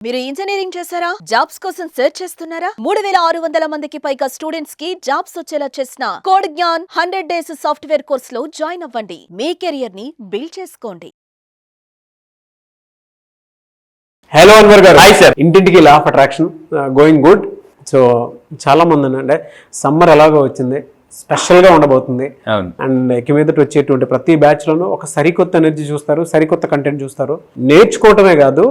మీరు ఇంజనీరింగ్ చేశారా? జాబ్స్ కోసం సెర్చ్ చేస్తున్నారా? 3600 మందికి పైగా స్టూడెంట్స్ కి జాబ్స్ వచ్చేలా చేసిన Code Gnan 100 days software course లో జాయిన్ అవ్వండి. మీ కెరియర్ ని బిల్డ్ చేసుకోండి. హలో అన్వర్ గారు. Hi sir. ఇంటింటికి law of attraction going good. So చాలా మంది అంటే సమ్మర్ ఎలాగో వచ్చింది, స్పెషల్గా ఉండబోతుంది. అండ్ ఇక మీదట వచ్చేటువంటి ప్రతి బ్యాచ్లోనూ ఒక సరికొత్త ఎనర్జీ చూస్తారు, సరికొత్త కంటెంట్ చూస్తారు. నేర్చుకోవటమే కాదు,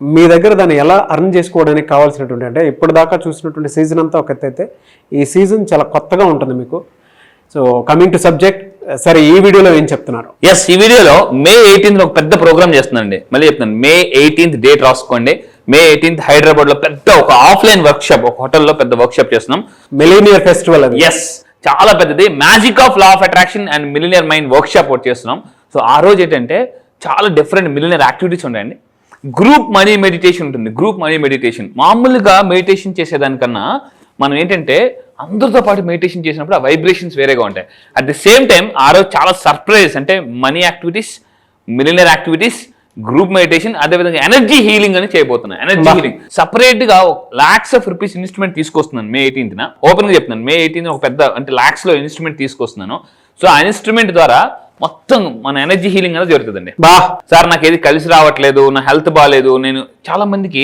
మీ దగ్గర దాన్ని ఎలా అర్న్ చేసుకోవడానికి కావాల్సినటువంటి, అంటే ఇప్పటిదాకా చూసినటువంటి సీజన్ అంతా ఒక ఎత్తు అయితే ఈ సీజన్ చాలా కొత్తగా ఉంటుంది మీకు. సో కమింగ్ టు సబ్జెక్ట్, సరే ఈ వీడియోలో ఏం చెప్తున్నారు? ఎస్, ఈ వీడియోలో May 18th ఒక పెద్ద ప్రోగ్రామ్ చేస్తున్నానండి. మళ్ళీ చెప్తున్నాను, May 18th డేట్ రాసుకోండి. May 18th హైదరాబాద్ లో పెద్ద ఒక ఆఫ్లైన్ వర్క్ షాప్, ఒక హోటల్లో పెద్ద వర్క్ షాప్ చేస్తున్నాం. Millionaire festival. ఎస్, చాలా పెద్దది. Magic of law of attraction and millionaire mind work shop ఒకటి చేస్తున్నాం. సో ఆ రోజు ఏంటంటే చాలా డిఫరెంట్ మిలీనియర్ యాక్టివిటీస్ ఉంటాయండి. గ్రూప్ మనీ మెడిటేషన్ ఉంటుంది. గ్రూప్ మనీ మెడిటేషన్ మామూలుగా మెడిటేషన్ చేసేదానికన్నా మనం ఏంటంటే అందరితో పాటు మెడిటేషన్ చేసినప్పుడు ఆ వైబ్రేషన్స్ వేరేగా ఉంటాయి. అట్ ది సేమ్ టైం ఆ రోజు చాలా సర్ప్రైజ్, అంటే money activities, millionaire activities, group meditation, అదేవిధంగా ఎనర్జీ హీలింగ్ అని చేయబోతున్నాను. ఎనర్జీ హీలింగ్ సపరేట్ గా lakhs of rupees ఇన్స్ట్రుమెంట్ తీసుకొస్తున్నాను. May 18th ఓపెన్ గా చెప్తున్నాను. May 18th ఒక పెద్ద అంటే lakhs లో ఇన్స్ట్రుమెంట్ తీసుకొస్తున్నాను. సో ఆ ఇన్స్ట్రుమెంట్ ద్వారా మొత్తం మన ఎనర్జీ హీలింగ్ అనేది జరుగుతుందండి. సార్ నాకు ఏది కలిసి రావట్లేదు, నా హెల్త్ బాగాలేదు, నేను చాలా మందికి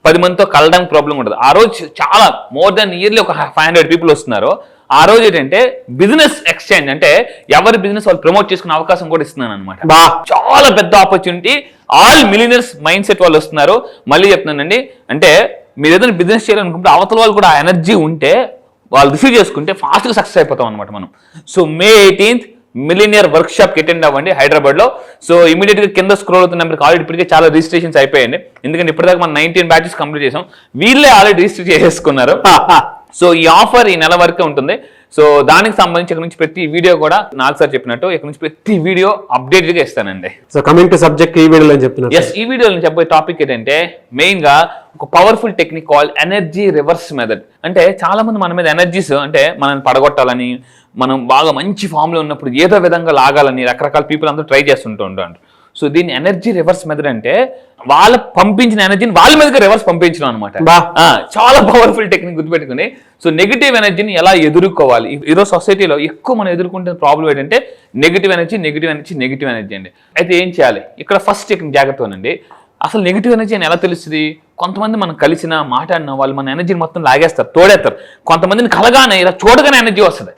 10 మందితో కలడానికి ప్రాబ్లం ఉంటుంది. ఆ రోజు చాలా మోర్ దాన్ ఇయర్లీ ఒక 500 పీపుల్ వస్తున్నారు. ఆ రోజు ఏంటంటే బిజినెస్ ఎక్స్చేంజ్, అంటే ఎవరి బిజినెస్ వాళ్ళు ప్రమోట్ చేసుకునే అవకాశం కూడా ఇస్తున్నాను అనమాట. చాలా పెద్ద opportunity. All millionaires mind set వాళ్ళు వస్తున్నారు. మళ్ళీ చెప్తున్నానండి, అంటే మీరు ఏదైనా బిజినెస్ చేయాలనుకుంటే అవతల వాళ్ళు కూడా ఆ ఎనర్జీ ఉంటే వాళ్ళు రిసీవ్ చేసుకుంటే ఫాస్ట్గా సక్సెస్ అయిపోతాం అనమాట మనం. So May 18th millionaire work shop కి అటెండ్ అవ్వండి హైదరాబాద్ లో. సో ఇమీడియట్ గా కింద స్క్రోల్ అవుతున్న నెంబర్కి ఆల్రెడీ ఇప్పటికే చాలా రిజిస్ట్రేషన్స్ అయిపోయాయండి. ఎందుకంటే ఇప్పటిదాకా మనం 19 బ్యాచెస్ కంప్లీట్ చేసాం. వీళ్ళే ఆల్రెడీ రిజిస్టర్ చేసేసుకున్నారు. సో ఈ ఆఫర్ ఈ నెల వరకే ఉంటుంది. సో దానికి సంబంధించి ఇక్కడ నుంచి ప్రతి వీడియో కూడా నాకు సార్ చెప్పినట్టు ఇక్కడ నుంచి ప్రతి వీడియో అప్డేట్ గా ఇస్తానండి. సో కమింగ్ టు సబ్జెక్ట్, ఈ వీడియోలో చెప్తున్నారు. ఎస్, ఈ వీడియోలో చెప్పే టాపిక్ ఏంటంటే మెయిన్ గా ఒక powerful technique call energy reverse method. అంటే చాలా మంది మన మీద ఎనర్జీస్, అంటే మనం పడగొట్టాలని, మనం బాగా మంచి ఫామ్ లో ఉన్నప్పుడు ఏదో విధంగా లాగాలని రకరకాల పీపుల్ అందరూ ట్రై చేస్తుంటూ ఉంటారు. సో దీన్ని ఎనర్జీ రివర్స్ మెథడ్ అంటే వాళ్ళ పంపించిన ఎనర్జీని వాళ్ళ మీదకి రివర్స్ పంపించడం అనమాట. చాలా పవర్ఫుల్ టెక్నిక్, గుర్తుపెట్టుకుని. సో నెగిటివ్ ఎనర్జీని ఎలా ఎదుర్కోవాలి? ఈరోజు సొసైటీలో ఎక్కువ మనం ఎదుర్కొంటున్న ప్రాబ్లం ఏంటంటే నెగిటివ్ ఎనర్జీ అండి. అయితే ఏం చేయాలి? ఇక్కడ ఫస్ట్ జాగ్రత్త అండి. అసలు నెగిటివ్ ఎనర్జీ అని ఎలా తెలుస్తుంది? కొంతమంది మనం కలిసిన మాట్లాడిన వాళ్ళు మన ఎనర్జీని మొత్తం లాగేస్తారు, తోడేస్తారు. కొంతమందిని కలగానే ఇలా చూడగానే ఎనర్జీ వస్తుంది.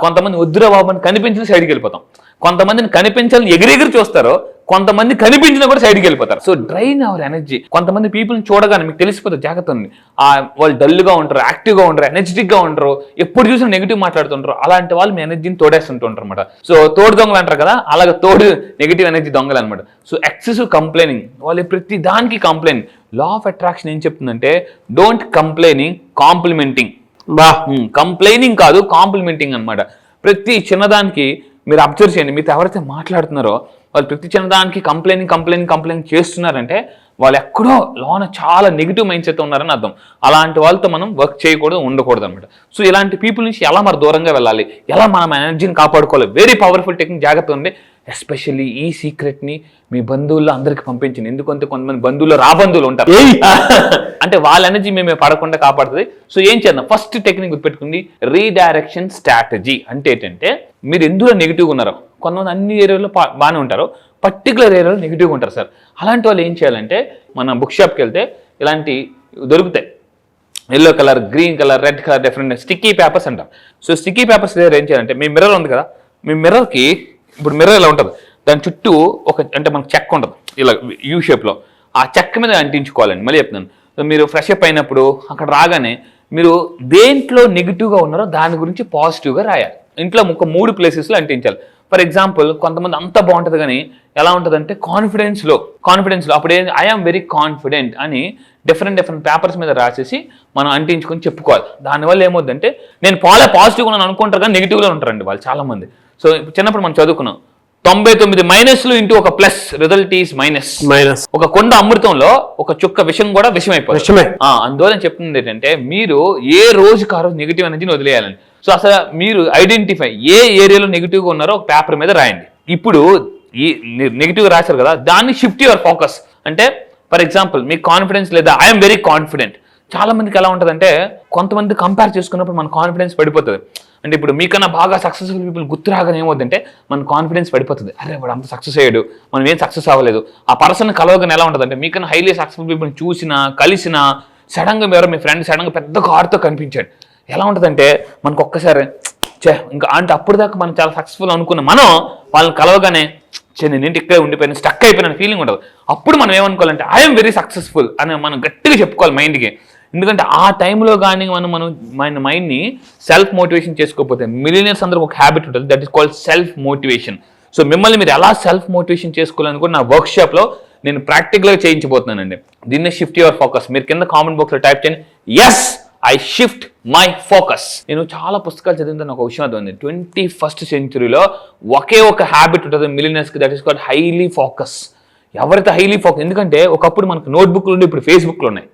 కొంతమంది వద్దురా బాబు అని కనిపించిన సైడ్కి వెళ్ళిపోతాం. కొంతమందిని కనిపించాలని ఎగిరెగిరి చూస్తారు, కొంతమంది కనిపించినా కూడా సైడ్కి వెళ్ళిపోతారు. So drain our energy. కొంతమంది పీపుల్ని చూడగానే మీకు తెలిసిపోతుంది, జాగ్రత్త ఉంది. వాళ్ళు డల్గా ఉంటారు, యాక్టివ్గా ఉంటారు, ఎనర్జెటిక్గా ఉంటారు, ఎప్పుడు చూసినా నెగిటివ్ మాట్లాడుతుంటారు. అలాంటి వాళ్ళు మీ ఎనర్జీని తోడేస్తుంటారు అనమాట. సో తోడు దొంగలు అంటారు కదా, అలాగే తోడు నెగిటివ్ ఎనర్జీ దొంగలు అనమాట. సో ఎక్సెసివ్ కంప్లైనింగ్, వాళ్ళు ప్రతి దానికి కంప్లైనింగ్. లా ఆఫ్ అట్రాక్షన్ ఏం చెప్తుందంటే డోంట్ కంప్లైనింగ్, కాంప్లిమెంటింగ్. కంప్లైనింగ్ కాదు, కాంప్లిమెంటింగ్ అనమాట. ప్రతి చిన్నదానికి మీరు అబ్జర్వ్ చేయండి, మీతో ఎవరైతే మాట్లాడుతున్నారో వాళ్ళు ప్రతి చిన్నదానికి కంప్లైంట్ చేస్తున్నారంటే వాళ్ళు ఎక్కడో లోన చాలా నెగిటివ్ మైండ్ సెట్ ఉన్నారని అర్థం. అలాంటి వాళ్ళతో మనం వర్క్ చేయకూడదు, ఉండకూడదు అనమాట. సో ఇలాంటి పీపుల్ నుంచి ఎలా మరి దూరంగా వెళ్ళాలి, ఎలా మనం ఎనర్జీని కాపాడుకోవాలి? వెరీ పవర్ఫుల్ టెక్నిక్, జాగ్రత్త ఉంది. ఎస్పెషల్లీ ఈ సీక్రెట్ని మీ బంధువుల్లో అందరికి పంపించింది. ఎందుకంటే కొంతమంది బంధువులు రాబంధువులు ఉంటారు, అంటే వాళ్ళ ఎనర్జీ మేము పడకుండా కాపాడుతుంది. సో ఏం చేద్దాం? ఫస్ట్ టెక్నిక్ గుర్తుపెట్టుకుంది, రీడైరెక్షన్ స్ట్రాటజీ. అంటే ఏంటంటే మీరు ఎందులో నెగిటివ్గా ఉన్నారో, కొంతమంది అన్ని ఏరియాలో బాగానే ఉంటారు, పర్టికులర్ ఏరియాలో నెగిటివ్గా ఉంటారు సార్. అలాంటి వాళ్ళు ఏం చేయాలంటే మన బుక్ షాప్కి వెళ్తే ఇలాంటి దొరుకుతాయి. Yellow colour, green colour, red colour, different sticky papers అంటాం. సో స్టిక్కీ పేపర్స్ దగ్గర ఏం చేయాలంటే, మీ మిర్రర్ ఉంది కదా, మీ మిర్రర్కి ఇప్పుడు మిర్రర్ ఇలా ఉంటుంది, దాని చుట్టూ ఒక అంటే మనకు చెక్క ఉంటుంది ఇలా యూ షేప్లో, ఆ చెక్క మీద అంటించుకోవాలండి. మళ్ళీ చెప్తున్నాను, మీరు ఫ్రెష్ అప్ అయినప్పుడు అక్కడ రాగానే మీరు దేంట్లో నెగిటివ్గా ఉన్నారో దాని గురించి పాజిటివ్గా రాయాలి. ఇంట్లో ఒక 3 ప్లేసెస్లో అంటించాలి. ఫర్ ఎగ్జాంపుల్ కొంతమంది అంతా బాగుంటుంది, కానీ ఎలా ఉంటుందంటే కాన్ఫిడెన్స్లో అప్పుడు ఐఆమ్ వెరీ కాన్ఫిడెంట్ అని డిఫరెంట్ పేపర్స్ మీద రాసేసి మనం అంటించుకొని చెప్పుకోవాలి. దానివల్ల ఏమవుతుందంటే నేను పాజిటివ్గా ఉన్నాను అనుకుంటారు, కానీ నెగిటివ్లో ఉంటారండి వాళ్ళు చాలా మంది. సో చిన్నప్పుడు మనం చదువుకున్నాం 99 మైనస్లు ఇంటూ ఒక ప్లస్, రిజల్ట్ ఈస్ మైనస్. ఒక కొండ అమృతంలో ఒక చుక్క విషం కూడా విషం అయిపోతుంది. అందువల్ల చెప్తుంది ఏంటంటే మీరు ఏ రోజుకి ఆ రోజు నెగిటివ్ ఎనర్జీని వదిలేయాలని. సో అసలు మీరు ఐడెంటిఫై ఏ ఏరియాలో నెగిటివ్గా ఉన్నారో ఒక పేపర్ మీద రాయండి. ఇప్పుడు ఈ నెగిటివ్ రాశారు కదా, దాన్ని షిఫ్ట్ యువర్ ఫోకస్. అంటే ఫర్ ఎగ్జాంపుల్ మీకు కాన్ఫిడెన్స్ లేదా ఐఎమ్ వెరీ కాన్ఫిడెంట్. చాలా మందికి ఎలా ఉంటుందంటే కొంతమంది కంపేర్ చేసుకున్నప్పుడు మన కాన్ఫిడెన్స్ పడిపోతుంది. అంటే ఇప్పుడు మీకన్నా బాగా సక్సెస్ఫుల్ పీపుల్ గుర్తు రాగానే ఏమవుతుందంటే మన కాన్ఫిడెన్స్ పడిపోతుంది. అరే వాడు అంత సక్సెస్ అయ్యాడు, మనం ఏం సక్సెస్ అవ్వలేదు. ఆ పర్సన్ కలవగానే ఎలా ఉంటుందంటే మీకన్నా హైలీ సక్సెస్ఫుల్ పీపుల్ని చూసినా కలిసినా సడన్గా ఎవరో మీ ఫ్రెండ్ సడన్గా పెద్ద కార్తో కనిపించాడు, ఎలా ఉంటుందంటే మనకు ఒక్కసారి ఇంకా అంటే అప్పుడు దాకా మనం చాలా సక్సెస్ఫుల్ అనుకున్న మనం వాళ్ళని కలవగానే నేను ఏంటి ఇక్కడే ఉండిపోయాను, స్టక్ అయిపోయిన ఫీలింగ్ ఉండదు. అప్పుడు మనం ఏమనుకోవాలంటే ఐఎమ్ వెరీ సక్సెస్ఫుల్ అని మనం గట్టిగా చెప్పుకోవాలి మైండ్కి. ఎందుకంటే ఆ టైంలో కానీ మన మైండ్ని సెల్ఫ్ మోటివేషన్ చేసుకోకపోతే మిలియనర్స్ అందరూ ఒక హ్యాబిట్ ఉంటుంది, that is called self motivation. So మిమ్మల్ని మీరు ఎలా సెల్ఫ్ మోటివేషన్ చేసుకోవాలని కూడా నా వర్క్షాప్లో నేను ప్రాక్టికల్గా చేయించబోతున్నానండి. దీన్నే షిఫ్ట్ యువర్ ఫోకస్. మీరు కింద కామెంట్ బాక్స్లో టైప్ చేయండి, yes I shift my focus. నేను చాలా పుస్తకాలు చదివిన ఒక విషయం అది 21st centuryలో ఒకే ఒక హ్యాబిట్ ఉంటుంది మిలియనర్స్కి, that is called highly focus. ఎవరైతే హైలీ ఫోకస్, ఎందుకంటే ఒకప్పుడు మనకు నోట్బుక్లు ఉండి ఇప్పుడు ఫేస్బుక్లు ఉన్నాయి.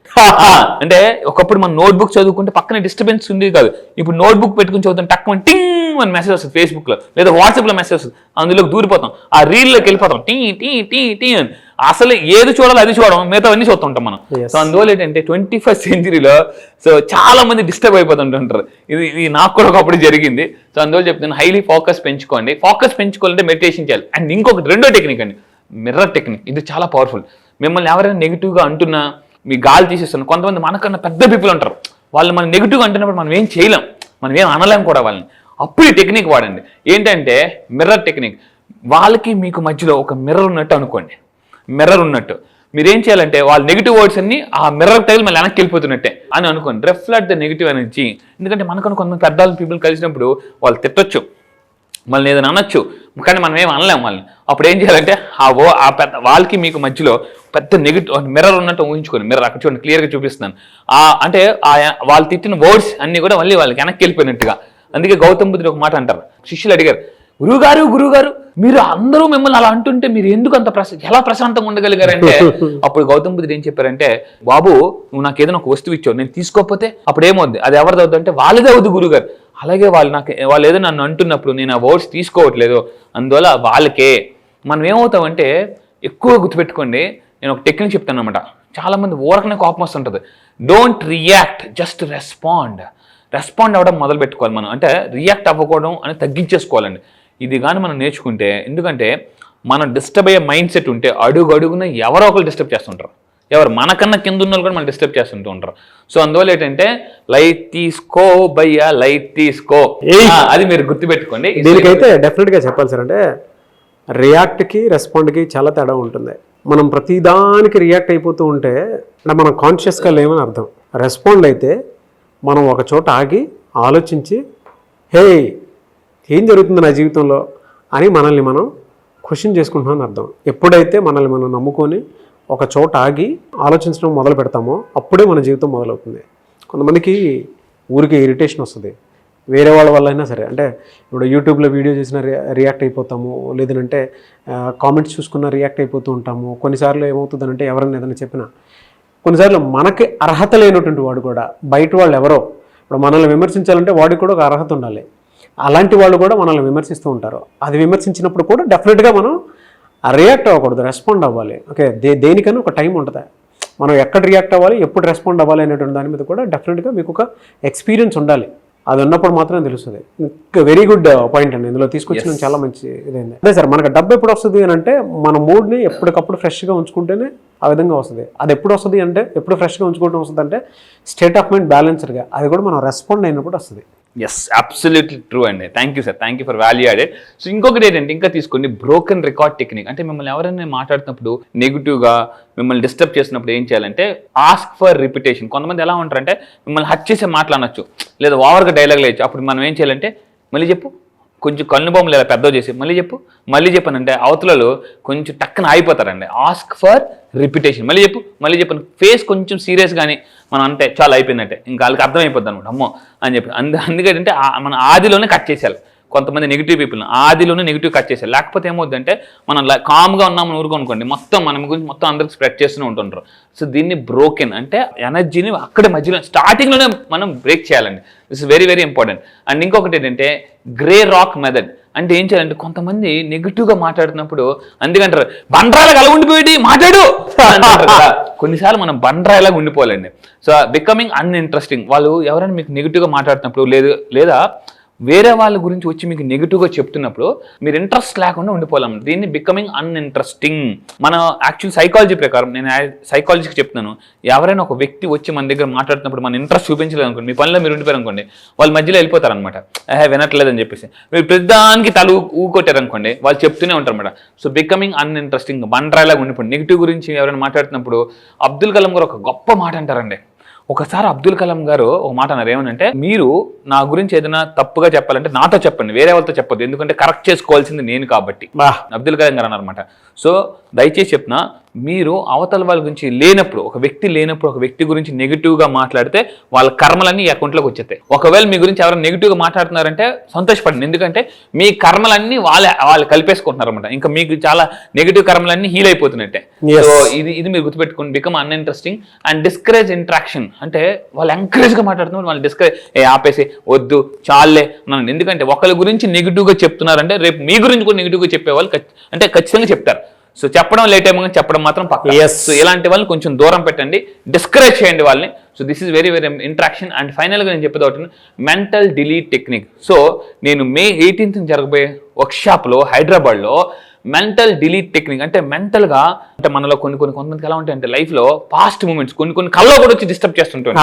అంటే ఒకప్పుడు మన నోట్బుక్ చదువుకుంటే పక్కన డిస్టర్బెన్స్ ఉండేది కాదు. ఇప్పుడు నోట్బుక్ పెట్టుకుని చదువుతాం టక్కుని టింగ్ అని మెసేజ్ వస్తుంది ఫేస్బుక్లో లేదా వాట్సాప్లో మెసేజ్ వస్తుంది, అందులోకి దూరిపోతాం, ఆ రీల్లోకి వెళ్ళిపోతాం టీ టీ టీ టీ అని. అసలు ఏది చూడాలో అది చూడడం, మిగతా అన్ని చూస్తుంటాం మనం. సో అందువల్ల ఏంటంటే 21st centuryలో సో చాలా మంది డిస్టర్బ్ అయిపోతుంటారు. ఇది నాకు కూడా ఒకప్పుడు జరిగింది. సో అందువల్ల చెప్తాను హైలీ ఫోకస్ పెంచుకోండి. ఫోకస్ పెంచుకోవాలంటే మెడిటేషన్ చేయాలి. అండ్ ఇంకొకటి రెండో టెక్నిక్ అండి, మిర్రర్ టెక్నిక్. ఇది చాలా పవర్ఫుల్. మిమ్మల్ని ఎవరైనా నెగిటివ్గా అంటున్నా, మీ గాలి తీసేస్తున్నా, కొంతమంది మనకన్నా పెద్ద పీపుల్ ఉంటారు, వాళ్ళు మనం నెగిటివ్గా అంటున్నప్పుడు మనం ఏం చేయలేం, మనం ఏం అనలేం కూడా వాళ్ళని. అప్పుడు ఈ టెక్నిక్ వాడండి. ఏంటంటే మిర్రర్ టెక్నిక్. వాళ్ళకి మీకు మధ్యలో ఒక మిర్రర్ ఉన్నట్టు అనుకోండి. మిర్రర్ ఉన్నట్టు మీరేం చేయాలంటే వాళ్ళ నెగిటివ్ వర్డ్స్ అన్ని ఆ మిర్రర్ తగిలి మళ్ళీ వెనక్కి వెళ్ళిపోతున్నట్టే అని అనుకోండి. Reflect the negative energy. ఎందుకంటే మనకన్నా కొంతమంది పెద్ద పీపుల్ కలిసినప్పుడు వాళ్ళు తిట్టొచ్చు, మళ్ళీ ఏదైనా అనొచ్చు, కానీ మనం ఏం అనలేం వాళ్ళని. అప్పుడు ఏం చేయాలంటే ఆ పెద్ద వాళ్ళకి మీకు మధ్యలో పెద్ద నెగిటివ్ మిర్రర్ ఉన్నట్టు ఊహించుకోండి. మిర్రర్ అక్కడ చూడండి, క్లియర్గా చూపిస్తున్నాను. అంటే వాళ్ళు తిట్టిన వర్డ్స్ అన్ని కూడా మళ్ళీ వాళ్ళకి వెనక్కి వెళ్ళిపోయినట్టుగా. అందుకే గౌతమ్ బుద్ధుడు ఒక మాట అంటారు, శిష్యులు అడిగారు, గురుగారు మీరు అందరూ మిమ్మల్ని అలా అంటుంటే మీరు ఎందుకు అంత ఎలా ప్రశాంతంగా ఉండగలిగారంటే అప్పుడు గౌతమ్ బుద్ధుడు ఏం చెప్పారంటే, బాబు నువ్వు నాకు ఏదైనా ఒక వస్తువు ఇచ్చావు, నేను తీసుకోకపోతే అప్పుడు ఏమవుద్ది, అది ఎవరిది అవుతుంది అంటే వాళ్ళదే అవుద్ది గురుగారు. అలాగే వాళ్ళు ఏదో నన్ను అంటున్నప్పుడు నేను ఆ వర్డ్స్ తీసుకోవట్లేదు, అందువల్ల వాళ్ళకే. మనం ఏమవుతామంటే ఎక్కువ గుర్తుపెట్టుకోండి, నేను ఒక టెక్నిక్ చెప్తాను అనమాట. చాలా మంది ఊరకనే కోపం వస్తుంటుంది. డోంట్ రియాక్ట్, జస్ట్ రెస్పాండ్ అవ్వడం మొదలు పెట్టుకోవాలి మనం. అంటే రియాక్ట్ అవ్వకూడడం అని తగ్గించేసుకోవాలండి. ఇది కానీ మనం నేర్చుకుంటే, ఎందుకంటే మనం డిస్టర్బ్ అయ్యే మైండ్ సెట్ ఉంటే అడుగున ఎవరో ఒకరు డిస్టర్బ్ చేస్తుంటారు, ఎవరు మనకన్నా కింద ఉన్న వాళ్ళు కూడా మనం డిస్టర్బ్ చేస్తుంటూ ఉంటారు. సో అందువల్ల ఏంటంటే లైట్ తీసుకో భయ్యా, లైట్ తీసుకో, అది మీరు గుర్తుపెట్టుకోండి. దీనికైతే డెఫినెట్గా చెప్పాలి సార్, అంటే రియాక్ట్కి రెస్పాండ్కి చాలా తేడా ఉంటుంది. మనం ప్రతిదానికి రియాక్ట్ అయిపోతూ ఉంటే అంటే మనం కాన్షియస్గా లేమని అర్థం. రెస్పాండ్ అయితే మనం ఒక చోట ఆగి ఆలోచించి, హే ఏం జరుగుతుంది నా జీవితంలో అని మనల్ని మనం క్వశ్చన్ చేసుకుంటున్నామని అర్థం. ఎప్పుడైతే మనల్ని మనం నమ్ముకొని ఒక చోట ఆగి ఆలోచించడం మొదలు పెడతామో అప్పుడే మన జీవితం మొదలవుతుంది. కొంతమందికి ఊరికి ఇరిటేషన్ వస్తుంది, వేరే వాళ్ళ వల్ల అయినా సరే. అంటే ఇప్పుడు యూట్యూబ్లో వీడియో చేసినా రియాక్ట్ అయిపోతాము, లేదంటే కామెంట్స్ చూసుకున్నా రియాక్ట్ అయిపోతూ ఉంటాము. కొన్నిసార్లు ఏమవుతుందంటే ఎవరైనా ఏదైనా చెప్పినా, కొన్నిసార్లు మనకి అర్హత లేనటువంటి వాడు కూడా, బయట వాళ్ళు ఎవరో ఇప్పుడు మనల్ని విమర్శించాలంటే వాడికి కూడా ఒక అర్హత ఉండాలి, అలాంటి వాళ్ళు కూడా మనల్ని విమర్శిస్తూ ఉంటారు. అది విమర్శించినప్పుడు కూడా డెఫినెట్గా మనం రియాక్ట్ అవ్వకూడదు, రెస్పాండ్ అవ్వాలి. ఓకే, దేనికైనా ఒక టైం ఉంటుంది, మనం ఎక్కడ రియాక్ట్ అవ్వాలి, ఎప్పుడు రెస్పాండ్ అవ్వాలి అనేటువంటి దాని మీద కూడా డెఫినెట్గా మీకు ఒక ఎక్స్పీరియన్స్ ఉండాలి. అది ఉన్నప్పుడు మాత్రమే తెలుస్తుంది. వెరీ గుడ్ పాయింట్ అండి, ఇందులో తీసుకొచ్చిన చాలా మంచి ఇదైంది. అదే సార్, మనకు డబ్బు ఎప్పుడు వస్తుంది అని అంటే మన మూడ్ని ఎప్పటికప్పుడు ఫ్రెష్గా ఉంచుకుంటేనే ఆ విధంగా వస్తుంది. అది ఎప్పుడు వస్తుంది అంటే, ఎప్పుడు ఫ్రెష్గా ఉంచుకోవడం వస్తుంది అంటే స్టేట్ ఆఫ్ మైండ్ బ్యాలెన్స్డ్గా, అది కూడా మనం రెస్పాండ్ అయినప్పుడు వస్తుంది. ఎస్, అబ్సల్యూట్లీ ట్రూ అండి. Thank you sir, thank you for value added. So ఇంకొకటి ఏంటంటే, ఇంకా తీసుకోండి బ్రోకెన్ రికార్డ్ టెక్నిక్. అంటే మిమ్మల్ని ఎవరైనా మాట్లాడుతున్నప్పుడు నెగిటివ్గా మిమ్మల్ని డిస్టర్బ్ చేసినప్పుడు ఏం చేయాలంటే ఆస్క్ ఫర్ రిపిటేషన్. కొంతమంది ఎలా ఉంటారంటే మిమ్మల్ని హట్ చేసే మాట్లాడనొచ్చు, లేదా ఓవర్గా డైలాగ్ లేచ్చు. అప్పుడు మనం ఏం చేయాలంటే మళ్ళీ చెప్పు, కొంచెం కన్ను బొమ్మలు లేదా పెద్దవి చేసి మళ్ళీ చెప్పానంటే అవతలలో కొంచెం టక్కన ఆగిపోతారండి. Ask for repetition. మళ్ళీ చెప్పు ఫేస్ కొంచెం సీరియస్ కానీ మనం అంటే చాలా అయిపోయిందంటే ఇంకా వాళ్ళకి అర్థమైపోద్ది అనమాట, అమ్మో అని చెప్పి. అందుకంటే మన ఆదిలోనే కట్ చేసేయాలి. కొంతమంది నెగిటివ్ పీపుల్ని ఆదిలోనే నెగిటివ్ కట్ చేసేయాలి. లేకపోతే ఏమవుద్దంటే మనం కామ్గా ఉన్నామని ఊరుకోనుకోండి, మొత్తం మన గురించి మొత్తం అందరికి స్ప్రెడ్ చేస్తూనే ఉంటుంటారు. సో దీన్ని బ్రోకెన్ అంటే ఎనర్జీని అక్కడే మధ్యలో స్టార్టింగ్లోనే మనం బ్రేక్ చేయాలండి. This is very very important. And ఇంకొకటి ఏంటంటే గ్రే రాక్ మెథడ్. అంటే ఏం చేయాలంటే కొంతమంది నెగిటివ్గా మాట్లాడుతున్నప్పుడు అందుకంటారు బండ్రాలకు అలా ఉండిపోయి మాట్లాడు అంటారు కదా. కొన్నిసార్లు మనం బండరాయిలాగా ఉండిపోవాలండి. సో బికమింగ్ అన్ఇంట్రెస్టింగ్, వాళ్ళు ఎవరైనా మీకు నెగిటివ్గా మాట్లాడుతున్నప్పుడు లేదా వేరే వాళ్ళ గురించి వచ్చి మీకు నెగిటివ్గా చెప్తున్నప్పుడు మీరు ఇంట్రెస్ట్ లేకుండా ఉండిపోలేం. దీన్ని బికమింగ్ అన్ఇంట్రెస్టింగ్. మన యాక్చువల్ సైకాలజీ ప్రకారం, నేను సైకాలజీకి చెప్తున్నాను, ఎవరైనా ఒక వ్యక్తి వచ్చి మన దగ్గర మాట్లాడుతున్నప్పుడు మన ఇంట్రెస్ట్ చూపించలేదు అనుకోండి, మీ పనిలో మీరు ఉండిపోయారు అనుకోండి, వాళ్ళు మధ్యలో వెళ్ళిపోతారు అనమాట. వినట్లేదని చెప్పేసి మీరు పెద్దానికి తల ఊకొట్టారు అనుకోండి, వాళ్ళు చెప్తూనే ఉంటారు అనమాట. సో బికమింగ్ అన్ఇంట్రెస్టింగ్, బండరాయిలాగా ఉండిపోండి. నెగిటివ్ గురించి ఎవరైనా మాట్లాడుతున్నప్పుడు అబ్దుల్ కలాం గారు ఒక గొప్ప మాట అంటారండి. ఒకసారి అబ్దుల్ కలాం గారు ఒక మాట అన్నారు, ఏమనంటే, మీరు నా గురించి ఏదైనా తప్పుగా చెప్పాలంటే నాతో చెప్పండి, వేరే వాళ్ళతో చెప్పొద్దు, ఎందుకంటే కరెక్ట్ చేసుకోవాల్సింది నేను కాబట్టి. అబ్దుల్ కలాం గారు అన్నారన్నమాట. సో దయచేసి చెప్తున్నా, మీరు అవతల వాళ్ళ గురించి లేనప్పుడు, ఒక వ్యక్తి గురించి నెగిటివ్గా మాట్లాడితే వాళ్ళ కర్మలన్నీ ఈ అకౌంట్లోకి వచ్చేస్తాయి. ఒకవేళ మీ గురించి ఎవరైనా నెగిటివ్గా మాట్లాడుతున్నారంటే సంతోషపడండి, ఎందుకంటే మీ కర్మలన్నీ వాళ్ళు కలిపేసుకుంటున్నారు అనమాట. ఇంకా మీకు చాలా నెగిటివ్ కర్మలన్నీ హీల్ అయిపోతున్నట్టే. సో ఇది మీరు గుర్తుపెట్టుకోండి. Become uninteresting and discourage interaction. అంటే వాళ్ళు ఎంకరేజ్గా మాట్లాడుతున్నారు, వాళ్ళు డిస్కరేజ్ ఆపేసి వద్దు చాలే అన్నాను. ఎందుకంటే ఒకరి గురించి నెగిటివ్గా చెప్తున్నారంటే రేపు మీ గురించి కూడా నెగిటివ్గా చెప్పేవాళ్ళు అంటే ఖచ్చితంగా చెప్తారు. సో చెప్పడం లేట్ ఏమో కానీ చెప్పడం మాత్రం పక్కా. సో ఇలాంటి వాళ్ళని కొంచెం దూరం పెట్టండి, డిస్కరేజ్ చేయండి వాళ్ళని. So this is very very interaction. And ఫైనల్గా నేను చెప్పేది ఒకటి, మెంటల్ డిలీట్ టెక్నిక్. సో నేను May 18th జరగబోయే వర్క్షాప్లో హైదరాబాద్లో మెంటల్ డిలీట్ టెక్నిక్ అంటే మెంటల్గా, అంటే మనలో కొంతమందికి ఎలా ఉంటాయంటే లైఫ్లో పాస్ట్ మూమెంట్స్ కొన్ని కల్లో కూడా వచ్చి డిస్టర్బ్ చేస్తుంటాయి,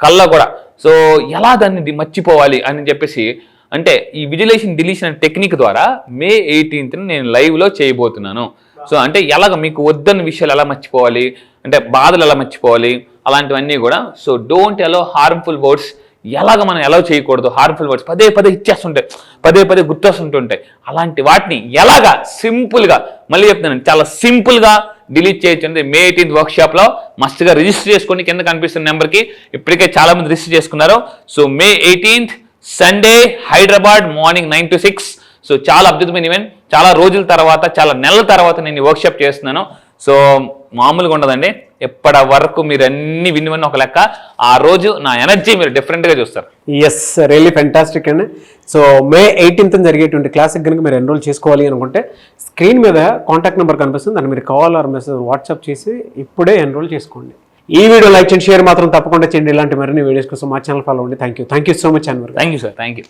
కల్లో కూడా. సో ఎలా దాన్ని మర్చిపోవాలి అని చెప్పేసి, అంటే ఈ విజువలైజేషన్ డిలీషన్ అనే టెక్నిక్ ద్వారా May 18th నేను లైవ్లో చేయబోతున్నాను. సో అంటే ఎలాగ మీకు వద్దన్న విషయాలు ఎలా మర్చిపోవాలి, అంటే బాధలు ఎలా మర్చిపోవాలి, అలాంటివన్నీ కూడా. So don't allow harmful words. ఎలాగ మనం ఎలా చేయకూడదు, హార్మ్ఫుల్ వర్డ్స్ పదే ఇచ్చేస్తుంటాయి, పదే గుర్తొస్తుంటుంటాయి. అలాంటి వాటిని ఎలాగా సింపుల్గా, మళ్ళీ చెప్తున్నాను, చాలా సింపుల్గా డిలీట్ చేయొచ్చు. అంటే May 18th వర్క్షాప్లో మస్తుగా రిజిస్టర్ చేసుకోండి. కింద కనిపిస్తున్న నెంబర్కి ఇప్పటికే చాలా మంది రిజిస్టర్ చేసుకున్నారు. So May 18th Sunday Hyderabad morning 9 to 6. So చాలా అద్భుతమైన ఈవెంట్. చాలా రోజుల తర్వాత, చాలా నెలల తర్వాత నేను ఈ వర్క్షాప్ చేస్తున్నాను. సో మామూలుగా ఉండదండి. ఎప్పటి వరకు మీరు అన్ని వినివన్నీ ఒక లెక్క, ఆ రోజు నా ఎనర్జీ మీరు డిఫరెంట్గా చూస్తారు. ఎస్, రియల్లీ ఫెంటాస్టిక్ అండి. సో May 18th జరిగేటువంటి క్లాస్కి కనుక మీరు ఎన్రోల్ చేసుకోవాలి అనుకుంటే స్క్రీన్ మీద కాంటాక్ట్ నెంబర్ కనిపిస్తుంది, దాన్ని మీరు కాల్ ఆర్ మెసేజ్ వాట్సాప్ చేసి ఇప్పుడే ఎన్రోల్ చేసుకోండి. ఈ వీడియో లైక్ చేయండి, షేర్ మాత్రం తప్పకుండా చేయండి. ఇలాంటి మరిన్ని వీడియోస్ కోసం మా ఛానల్ ఫాలో అవ్వండి. Thank you so much Anwar. Thank you sir. Thank you.